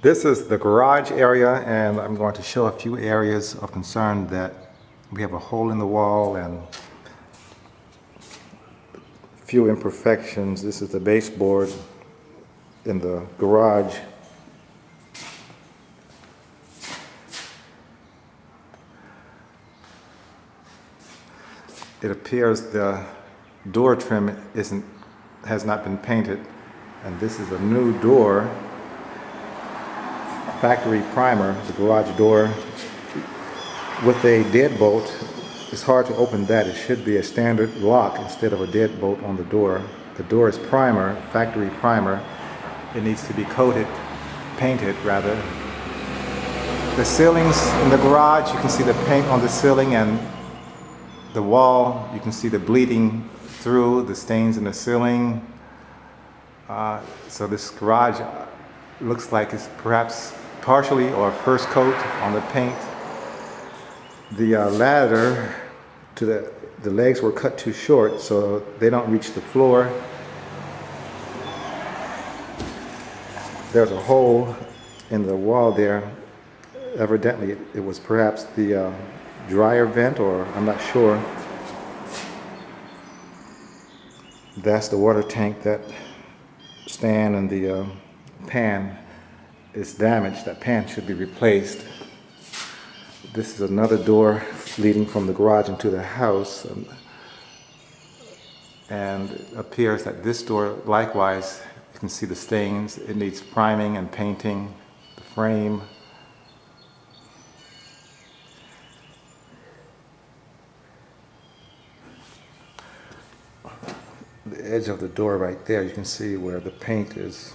This is the garage area, and I'm going to show a few areas of concern that we have a hole in the wall and a few imperfections. This is the baseboard in the garage. It appears the door trim has not been painted, and this is a new door, factory primer, the garage door with a deadbolt. It's hard to open that. It should be a standard lock instead of a deadbolt on the door. The door is primer, factory primer. It needs to be painted rather. The ceilings in the garage, you can see the paint on the ceiling, and the wall, you can see the bleeding through, the stains in the ceiling. So this garage looks like it's perhaps partially or first coat on the paint. The ladder to the legs were cut too short, so they don't reach the floor. There's a hole in the wall there. Evidently it was perhaps the dryer vent, or I'm not sure. That's the water tank. That stand and the pan is damaged. That pan should be replaced. This is another door leading from the garage into the house, and it appears that this door likewise, you can see the stains. It needs priming and painting. The frame, the edge of the door right there, you can see where the paint is.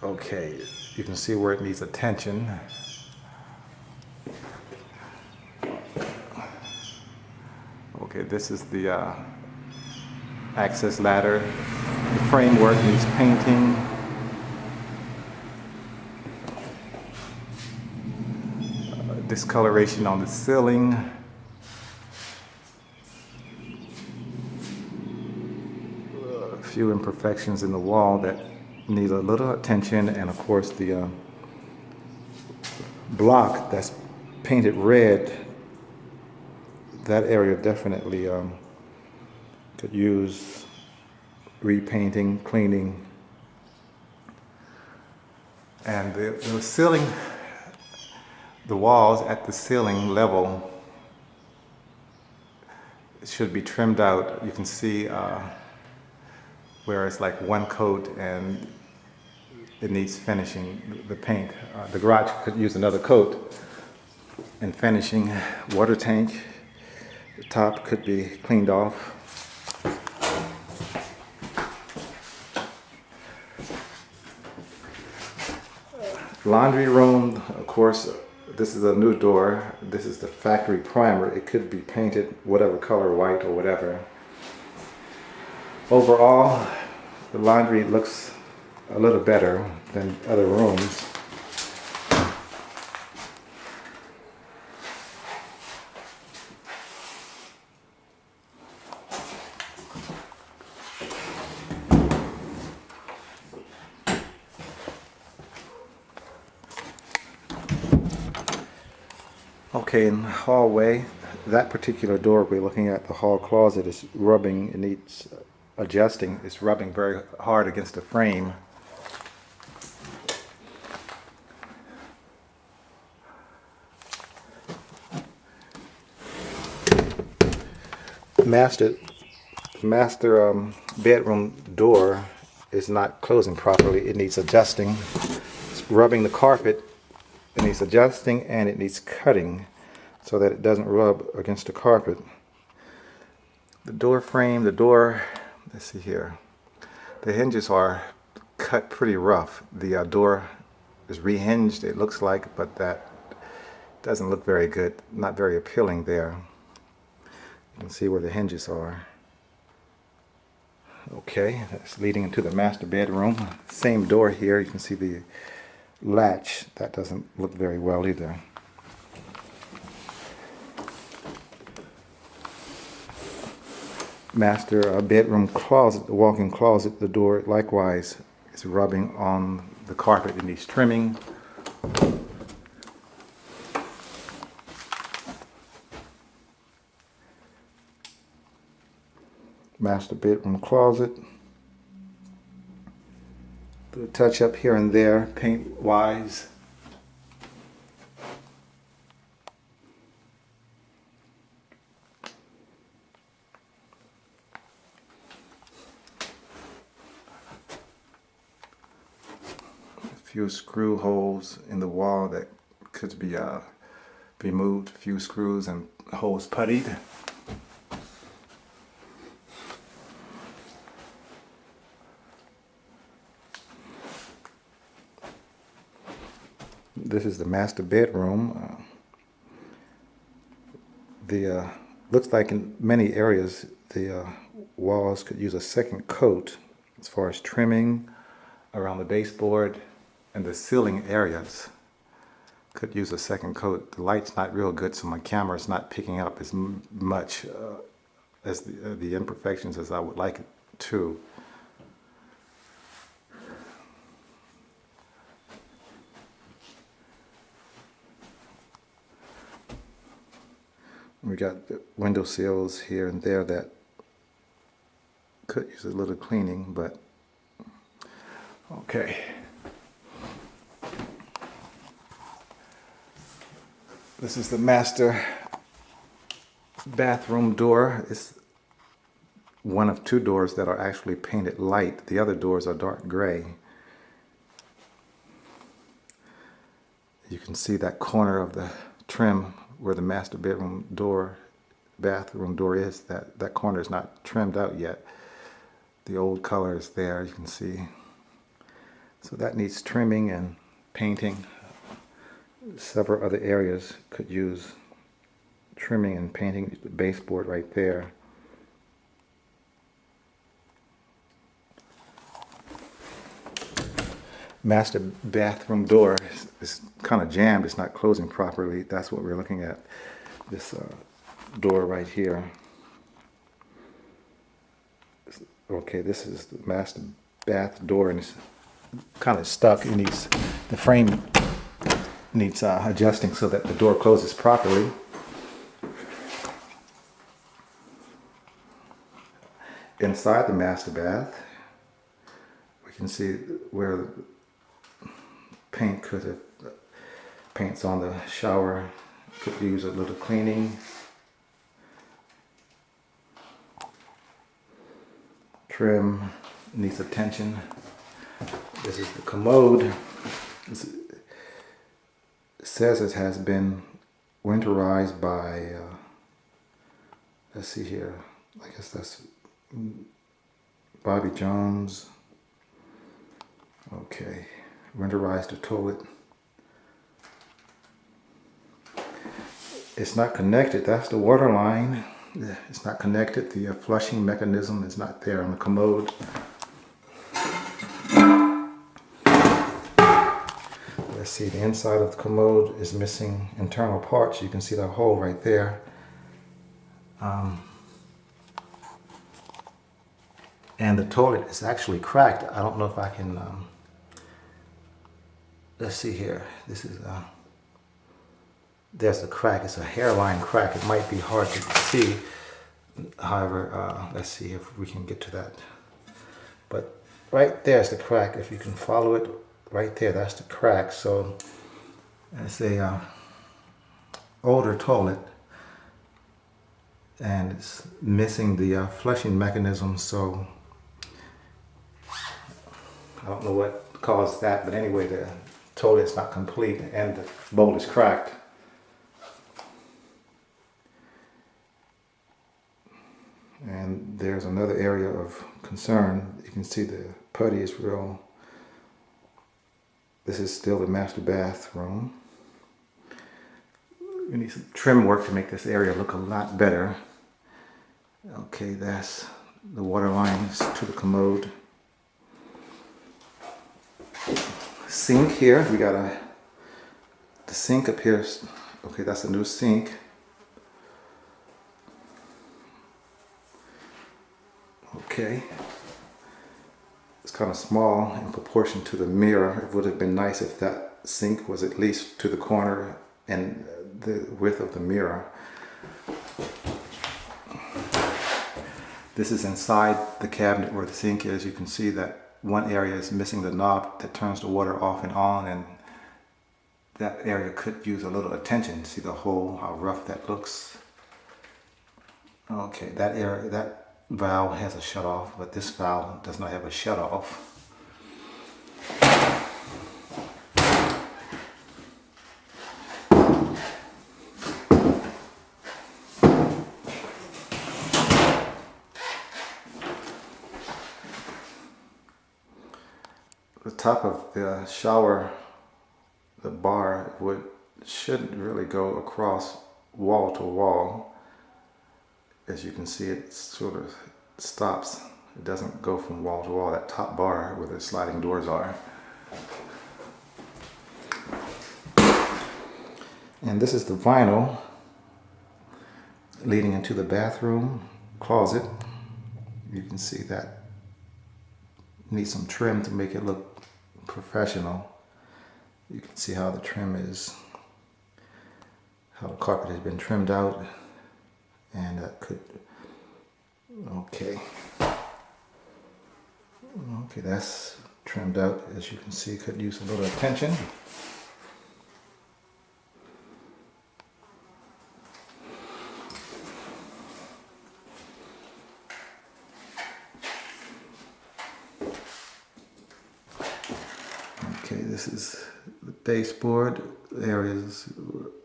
Okay, you can see where it needs attention. Okay, this is the access ladder. The framework needs painting. Discoloration on the ceiling. A few imperfections in the wall that need a little attention, and of course the block that's painted red, that area definitely could use repainting, cleaning. And the ceiling, the walls at the ceiling level should be trimmed out. You can see where it's like one coat and it needs finishing, the paint. The garage could use another coat and finishing. Water tank, the top could be cleaned off. Laundry room, of course, this is a new door. This is the factory primer. It could be painted whatever color, white or whatever. Overall, the laundry looks a little better than other rooms. Okay, in the hallway, that particular door we're looking at, the hall closet, is rubbing. It needs adjusting. It's rubbing very hard against the frame. Master bedroom door is not closing properly. It needs adjusting. It's rubbing the carpet. It needs adjusting, and it needs cutting so that it doesn't rub against the carpet. The door frame, let's see here. The hinges are cut pretty rough. The door is rehinged, it looks like, but that doesn't look very good. Not very appealing there. You can see where the hinges are. Okay, that's leading into the master bedroom. Same door here. You can see the latch. That doesn't look very well either. Master bedroom closet, the walk-in closet, the door likewise It's rubbing on the carpet. It needs trimming. Master bedroom closet. Do a touch up here and there, paint wise. A few screw holes in the wall that could be moved. A few screws and holes puttied. This is the master bedroom. Looks like in many areas the walls could use a second coat as far as trimming around the baseboard, and the ceiling areas could use a second coat. The light's not real good, so my camera's not picking up as much as the imperfections as I would like it to. We got the window sills here and there that could use a little cleaning, but okay. This is the master bathroom door. It's one of two doors that are actually painted light. The other doors are dark gray. You can see that corner of the trim where the master bathroom door is. That corner is not trimmed out yet. The old color is there, you can see. So that needs trimming and painting. Several other areas could use trimming and painting. The baseboard right there. Master bathroom door is kind of jammed. It's not closing properly. That's what we're looking at. This door right here. Okay, this is the master bath door, and it's kind of stuck. It needs, the frame needs adjusting so that the door closes properly. Inside the master bath, we can see where paint could have, paint's on the shower, could use a little cleaning. Trim needs attention. This is the commode. It says it has been winterized by, let's see here, I guess that's Bobby Jones. Okay. Winterize the toilet. It's not connected. That's the water line. It's not connected. The flushing mechanism is not there on the commode. Let's see, the inside of the commode is missing internal parts. You can see that hole right there. And the toilet is actually cracked. I don't know if I can... let's see here. This is there's a crack. It's a hairline crack. It might be hard to see. However, let's see if we can get to that. But right there's the crack. If you can follow it, right there, that's the crack. So it's a older toilet, and it's missing the flushing mechanism. So I don't know what caused that, but anyway, the toilet's not complete and the bowl is cracked. And there's another area of concern. You can see the putty is real. This is still the master bathroom. We need some trim work to make this area look a lot better. Okay, that's the water lines to the commode. Sink here, we got the sink up here. Okay, that's a new sink. Okay, kind of small in proportion to the mirror. It would have been nice if that sink was at least to the corner and the width of the mirror. This is inside the cabinet where the sink is. You can see that one area is missing the knob that turns the water off and on, and that area could use a little attention. See the hole, how rough that looks? Okay, that area, that valve has a shut off, but this valve does not have a shut off. The top of the shower, the bar shouldn't really go across wall to wall. As you can see, it sort of stops. It doesn't go from wall to wall, that top bar where the sliding doors are. And this is the vinyl leading into the bathroom closet. You can see that needs some trim to make it look professional. You can see how the trim is, how the carpet has been trimmed out, and that could, okay, that's trimmed out. As you can see, could use a little attention. Okay, this is the baseboard. Areas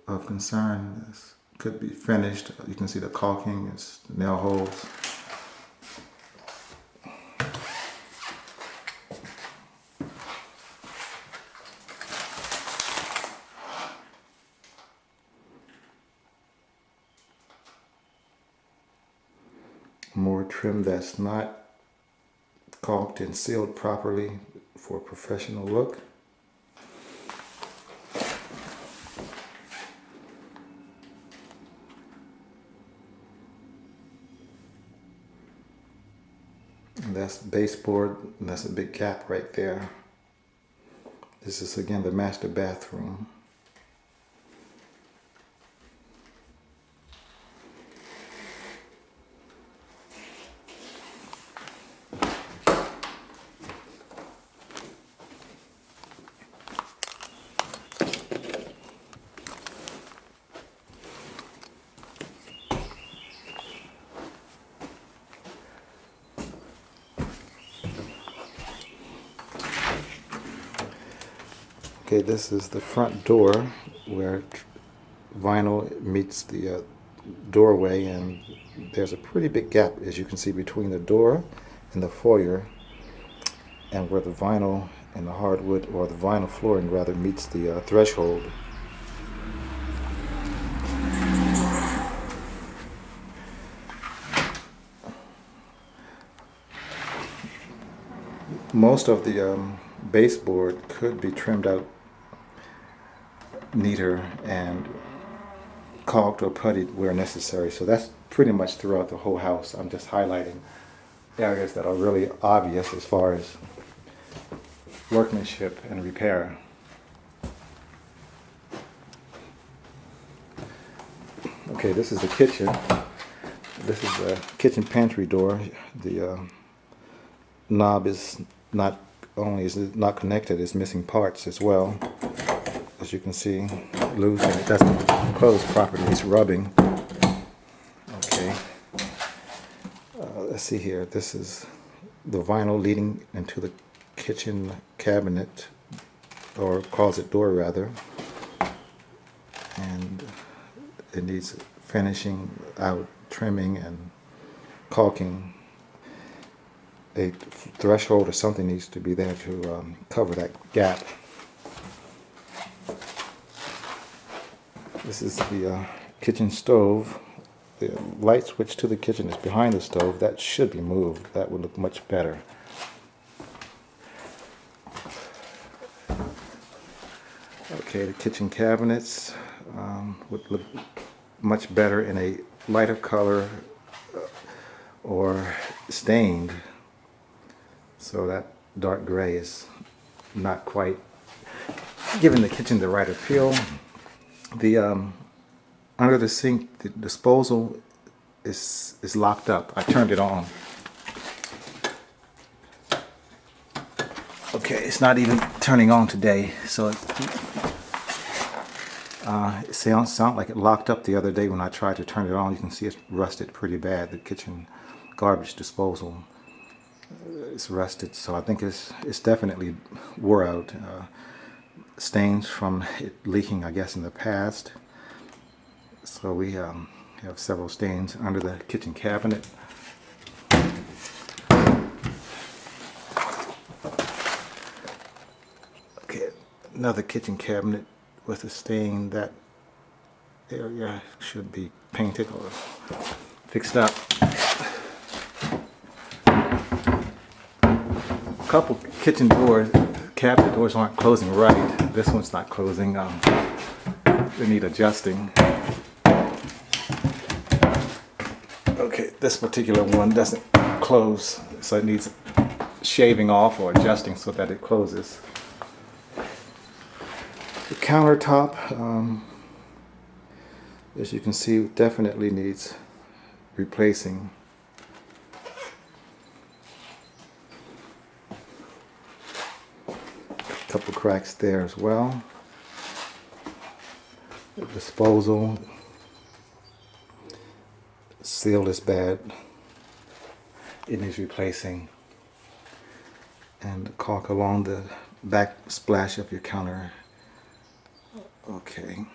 of concern could be finished. You can see the caulking, it's nail holes. More trim that's not caulked and sealed properly for a professional look. And that's baseboard, and that's a big gap right there. This is again the master bathroom. Okay, this is the front door where vinyl meets the doorway, and there's a pretty big gap, as you can see, between the door and the foyer, and where the vinyl and the hardwood, or the vinyl flooring rather, meets the threshold. Most of the baseboard could be trimmed out neater and caulked or puttied where necessary. So that's pretty much throughout the whole house. I'm just highlighting areas that are really obvious as far as workmanship and repair. Okay, this is the kitchen. This is the kitchen pantry door. The knob is not only is it not connected, it's missing parts as well. As you can see, loose, and it doesn't close properly. It's rubbing. Okay. Let's see here. This is the vinyl leading into the kitchen cabinet, or closet door rather, and it needs finishing out, trimming and caulking. A threshold or something needs to be there to cover that gap. This is the kitchen stove. The light switch to the kitchen is behind the stove. That should be moved. That would look much better. Okay, the kitchen cabinets would look much better in a lighter color or stained. So that dark gray is not quite giving the kitchen the right appeal. The under the sink, the disposal is locked up. I turned it on. Okay, it's not even turning on today, so it sounds like it locked up the other day when I tried to turn it on. You can see it's rusted pretty bad. The kitchen garbage disposal is rusted, so I think it's definitely wore out. Stains from it leaking, I guess, in the past. So we have several stains under the kitchen cabinet. Okay, another kitchen cabinet with a stain. That area should be painted or fixed up. A couple kitchen doors, cabinet doors aren't closing right. This one's not closing. They need adjusting. Okay, this particular one doesn't close, so it needs shaving off or adjusting so that it closes. The countertop, as you can see, definitely needs replacing. A couple cracks there as well. The disposal seal is bad. It needs replacing. And the caulk along the backsplash of your counter. Okay.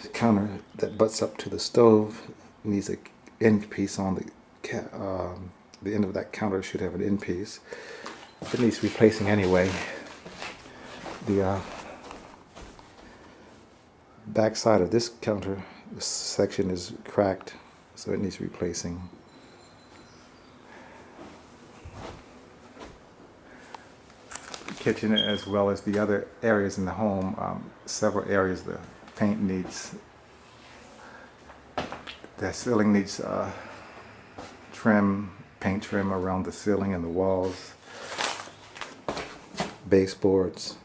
The counter that butts up to the stove needs an end piece on the end of that counter should have an end piece. It needs replacing anyway. The back side of this counter, this section is cracked, so it needs replacing. The kitchen, as well as the other areas in the home, several areas the paint needs, the ceiling needs trim, paint trim around the ceiling and the walls, baseboards.